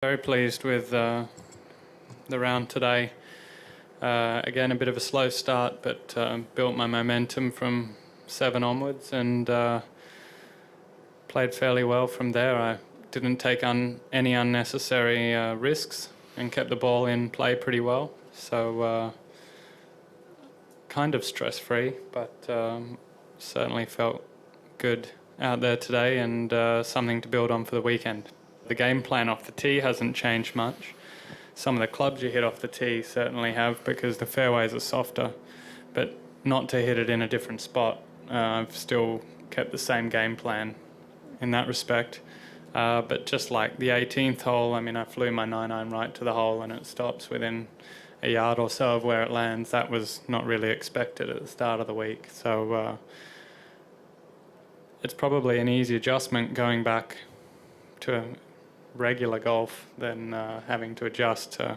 Very pleased with the round today. Again, a bit of a slow start, but built my momentum from 7 onwards and played fairly well from there. I didn't take any unnecessary risks and kept the ball in play pretty well. So kind of stress-free, but certainly felt good out there today and something to build on for the weekend. The game plan off the tee hasn't changed much. Some of the clubs you hit off the tee certainly have because the fairways are softer, but not to hit it in a different spot. I've still kept the same game plan in that respect. But just like the 18th hole, I mean, I flew my 9-iron right to the hole and it stops within a yard or so of where it lands. That was not really expected at the start of the week. So it's probably an easy adjustment going back to regular golf than having to adjust to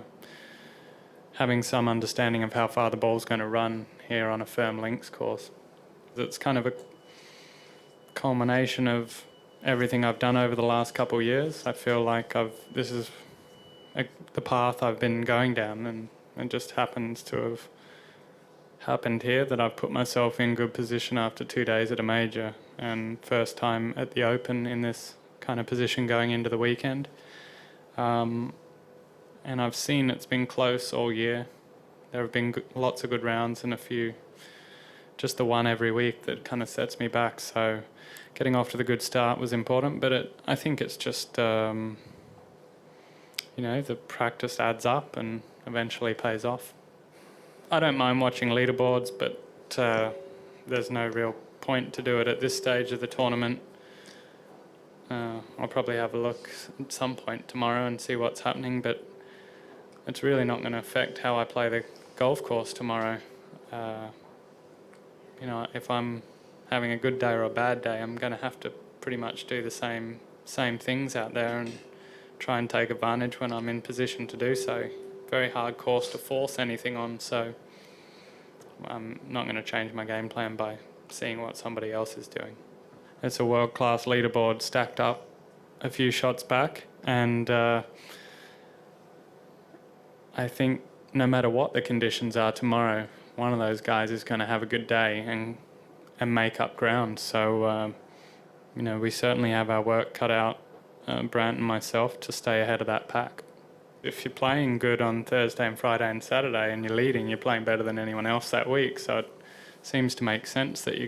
having some understanding of how far the ball's going to run here on a firm links course. It's kind of a culmination of everything I've done over the last couple of years. I feel like this is the path I've been going down, and it just happens to have happened here that I've put myself in good position after 2 days at a major and first time at the Open in this kind of position going into the weekend. And I've seen it's been close all year. There have been lots of good rounds and a few, just the one every week that kind of sets me back. So getting off to the good start was important, but I think it's just, the practice adds up and eventually pays off. I don't mind watching leaderboards, but there's no real point to do it at this stage of the tournament. I'll probably have a look at some point tomorrow and see what's happening, but it's really not going to affect how I play the golf course tomorrow. If I'm having a good day or a bad day, I'm going to have to pretty much do the same things out there and try and take advantage when I'm in position to do so. Very hard course to force anything on, so I'm not going to change my game plan by seeing what somebody else is doing. It's a world-class leaderboard stacked up a few shots back, and I think no matter what the conditions are tomorrow, one of those guys is going to have a good day and make up ground. So, we certainly have our work cut out, Brant and myself, to stay ahead of that pack. If you're playing good on Thursday and Friday and Saturday and you're leading, you're playing better than anyone else that week. So it seems to make sense that you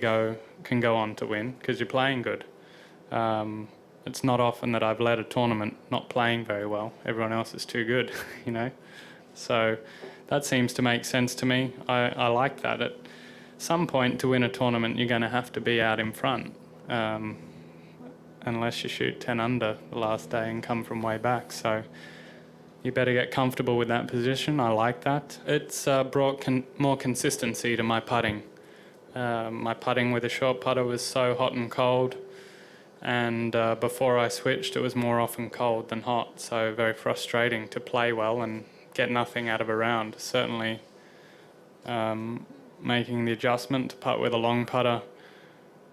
can go on to win because you're playing good. It's not often that I've led a tournament not playing very well. Everyone else is too good, So that seems to make sense to me. I like that. At some point to win a tournament, you're going to have to be out in front, unless you shoot 10 under the last day and come from way back. So you better get comfortable with that position. I like that. It's brought more consistency to my putting. My putting with a short putter was so hot and cold, and before I switched it was more often cold than hot, so very frustrating to play well and get nothing out of a round. Certainly making the adjustment to putt with a long putter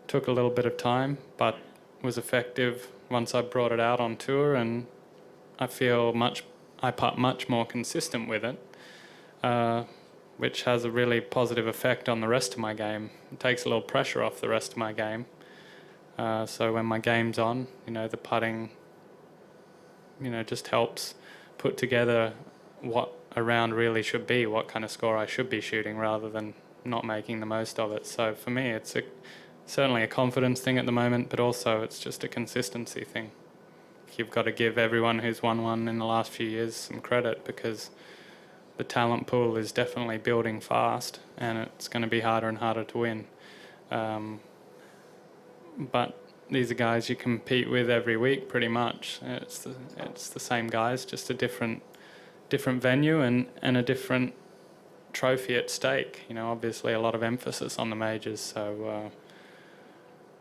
took a little bit of time, but was effective once I brought it out on tour, and I feel I putt much more consistent with it, which has a really positive effect on the rest of my game. It takes a little pressure off the rest of my game. So when my game's on, the putting, just helps put together what a round really should be, what kind of score I should be shooting rather than not making the most of it. So for me, it's certainly a confidence thing at the moment, but also it's just a consistency thing. You've got to give everyone who's won one in the last few years some credit because the talent pool is definitely building fast and it's going to be harder and harder to win. But these are guys you compete with every week pretty much. It's the same guys, just a different venue and a different trophy at stake. Obviously a lot of emphasis on the majors, so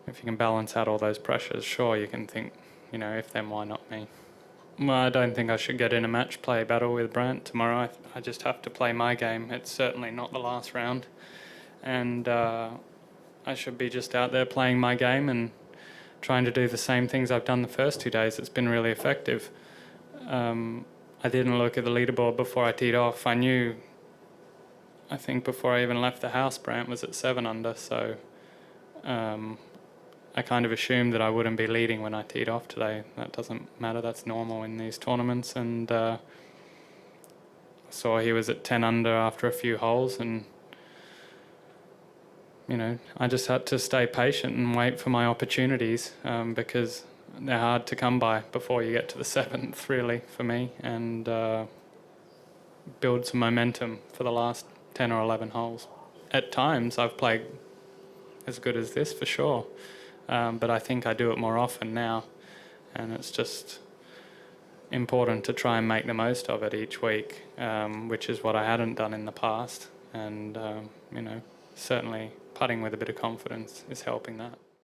if you can balance out all those pressures, sure, you can think, if then why not me? Well, I don't think I should get in a match play battle with Brant tomorrow. I just have to play my game. It's certainly not the last round. And I should be just out there playing my game and trying to do the same things I've done the first 2 days. It's been really effective. I didn't look at the leaderboard before I teed off. I knew, I think before I even left the house, Brant was at 7 under, so I kind of assumed that I wouldn't be leading when I teed off today. That doesn't matter, that's normal in these tournaments. And saw he was at 10 under after a few holes, and you know, I just had to stay patient and wait for my opportunities, because they're hard to come by before you get to the 7th, really, for me, and build some momentum for the last 10 or 11 holes. At times I've played as good as this, for sure, but I think I do it more often now, and it's just important to try and make the most of it each week, which is what I hadn't done in the past. And you know, certainly putting with a bit of confidence is helping that.